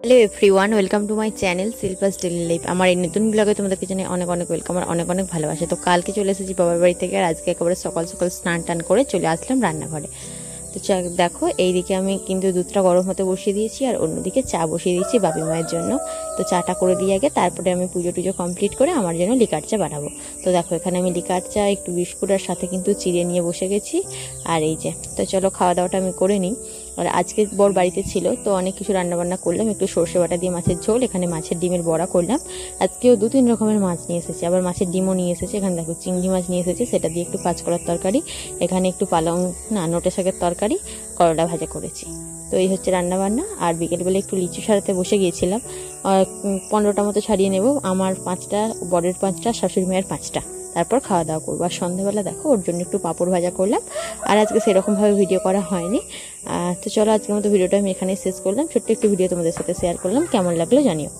Hello everyone, welcome to my channel Shilpa's daily life. আমার এই নতুন ব্লগে তোমাদেরকে জানাই অনেক অনেক ওয়েলকাম আর অনেক অনেক ভালোবাসা। তো কালকে চলে এসেছি বাবার বাড়ি থেকে, আর আজকে একেবারে সকাল সকাল স্নান টান করে চলে আসলাম রান্নাঘরে। তো দেখো, এইদিকে আমি কিন্তু দুধটা গরম হতে বসিয়ে দিয়েছি আর অন্যদিকে চা বসিয়ে দিয়েছি বাপি মায়ের জন্য। তো চাটা করে দিয়ে আগে তারপরে আমি পুজো টুজো কমপ্লিট করে আমার জন্য লিকার চা বানাবো। তো দেখো, এখানে আমি লিকার চা একটু বিস্কুট আর সাথে কিন্তু চিড়ে নিয়ে বসে গেছি। আর এই যে, তো চলো খাওয়া দাওয়াটা আমি করে নিই। আর আজকে বর বাড়িতে ছিল, তো অনেক কিছু রান্নাবান্না করলাম। একটু সর্ষে বাটা দিয়ে মাছের ঝোল, এখানে মাছের ডিমের বড়া করলাম। আজকেও 2-3 রকমের মাছ নিয়ে এসেছে, আবার মাছের ডিমও নিয়ে এসেছে। এখানে দেখো চিংড়ি মাছ নিয়ে এসেছে, সেটা দিয়ে একটু কাঁচকলার তরকারি। এখানে একটু নোটে শাকের তরকারি, করলা ভাজা করেছি। তো এই হচ্ছে রান্নাবান্না। আর বিকেলবেলা একটু লিচু ছাড়াতে বসে গিয়েছিলাম। 15টা মতো ছাড়িয়ে নেব, আমার 5টা, বরের 5টা, শাশুড়ি মায়ের 5টা। তারপর খাওয়া দাওয়া করবো। আর সন্ধ্যাবেলা দেখো ওর জন্য একটু পাঁপড় ভাজা করলাম। আর আজকে সেরকমভাবে ভিডিও করা হয়নি। তো চলো, আজকের মতো ভিডিওটা আমি এখানেই শেষ করলাম। ছোট্ট একটু ভিডিও তোমাদের সাথে শেয়ার করলাম, কেমন লাগলো জানিও।